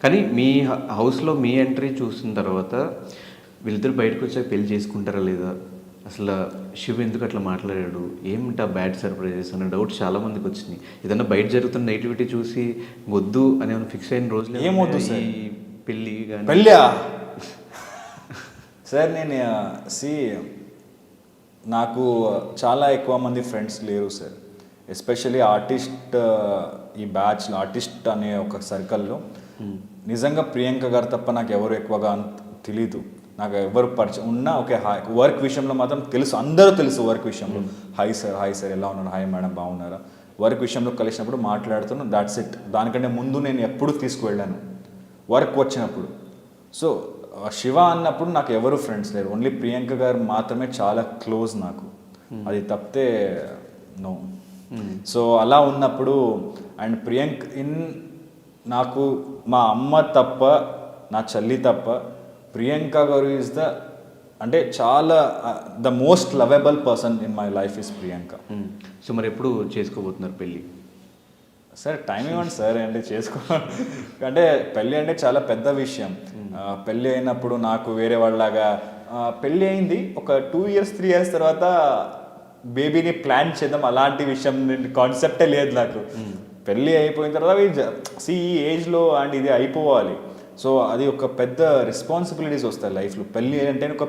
కానీ మీ హౌస్లో మీ ఎంట్రీ చూసిన తర్వాత వీళ్ళిద్దరు బయటకు వచ్చాక పెళ్లి చేసుకుంటారా లేదా, అసలు శివ ఎందుకు అట్లా మాట్లాడాడు, ఏమిటా బ్యాడ్ సర్ప్రైజెస్ అనే డౌట్ చాలా మందికి వచ్చినాయి. ఏదన్నా బయట జరుగుతున్న నెగిటివిటీ చూసి వద్దు అని ఫిక్స్ అయిన రోజులు ఏమొద్దు సార్ ఈ పెళ్ళి కానీ? పెళ్ళా సార్ నేను నాకు చాలా ఎక్కువ మంది ఫ్రెండ్స్ లేరు సార్, ఎస్పెషల్లీ ఆర్టిస్ట్ ఈ బ్యాచ్లో ఆర్టిస్ట్ అనే ఒక సర్కిల్లో నిజంగా ప్రియాంక గారు తప్ప నాకు ఎవరు ఎక్కువగా తెలీదు. నాకు ఎవరు పరిచయం ఉన్నా ఓకే హాయ్, వర్క్ విషయంలో మాత్రం తెలుసు, అందరూ తెలుసు వర్క్ విషయంలో. హాయ్ సార్ ఎలా ఉన్నారు, హాయ్ మేడం బాగున్నారా, వర్క్ విషయంలో కలిసినప్పుడు మాట్లాడుతున్నాను, దాట్స్ ఇట్. దానికంటే ముందు నేను ఎప్పుడు తీసుకువెళ్ళాను వర్క్ వచ్చినప్పుడు. సో శివ అన్నప్పుడు నాకు ఎవరు ఫ్రెండ్స్ లేరు, ఓన్లీ ప్రియాంక గారు మాత్రమే చాలా క్లోజ్ నాకు, అది తప్పితే నో. సో అలా ఉన్నప్పుడు అండ్ ప్రియాంక్ నాకు మా అమ్మ తప్ప నా చెల్లి తప్ప ప్రియాంక గారు ఈజ్ అంటే చాలా the most lovable person in my life is Priyanka. So మరి ఎప్పుడు చేసుకోబోతున్నారు పెళ్ళి? సార్ టైం ఇవ్వండి సార్, అంటే అంటే పెళ్ళి అంటే చాలా పెద్ద విషయం. పెళ్ళి అయినప్పుడు నాకు వేరే వాళ్ళలాగా పెళ్ళి అయింది ఒక 2 years 3 years తర్వాత బేబీని ప్లాన్ చేద్దాం అలాంటి విషయం కాన్సెప్టే లేదు నాకు. పెళ్ళి అయిపోయిన తర్వాత ఈ ఏజ్లో అండ్ ఇది అయిపోవాలి. సో అది ఒక పెద్ద రెస్పాన్సిబిలిటీస్ వస్తాయి లైఫ్లో. పెళ్ళి అంటే ఒక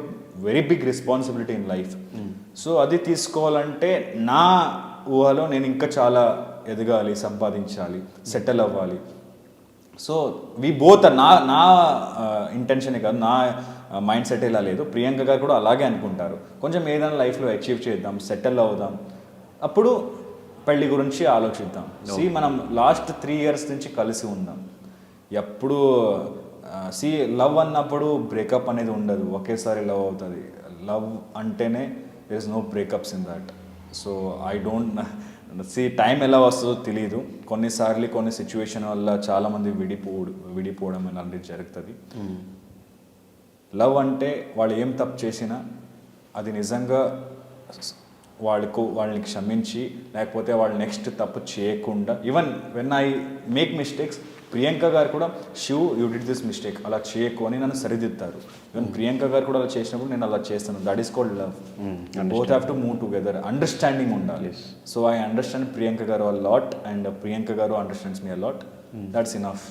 very big responsibility in life. So అది తీసుకోవాలంటే నా ఊహలో నేను ఇంకా చాలా ఎదగాలి, సంపాదించాలి, సెటిల్ అవ్వాలి. సో వి బోత్ నా ఇంటెన్షనే కాదు, నా మైండ్ సెట్ ఇలా లేదు, ప్రియాంక గారు కూడా అలాగే అనుకుంటారు. కొంచెం ఏదైనా లైఫ్లో అచీవ్ చేద్దాం, సెటిల్ అవుదాం, అప్పుడు పెళ్ళి గురించి ఆలోచిద్దాం. మనం లాస్ట్ 3 years నుంచి కలిసి ఉందాం. ఎప్పుడు లవ్ అన్నప్పుడు బ్రేకప్ అనేది ఉండదు, ఒకేసారి లవ్ అవుతుంది. లవ్ అంటేనే there is no breakups in that. So I don't time ఎలా వస్తుందో తెలియదు. కొన్నిసార్లు కొన్ని సిచ్యువేషన్ వల్ల చాలామంది విడిపోవడం అలాంటివి జరుగుతుంది. లవ్ అంటే వాళ్ళు ఏం తప్పు చేసినా అది నిజంగా వాళ్ళని క్షమించి, లేకపోతే వాళ్ళు నెక్స్ట్ తప్పు చేయకుండా, even when I make mistakes, Priyanka గారు కూడా Shiv you did this mistake అలా చేయకు అని నన్ను సరిదిద్దారు. ఈవెన్ ప్రియాంక గారు కూడా అలా చేసినప్పుడు నేను అలా చేస్తాను. That is called love. Both have to move together. Understanding ఉండాలి. సో ఐ అండర్స్టాండ్ ప్రియాంక గారు అ లాట్ అండ్ ప్రియాంక గారు understands me a lot. That's enough.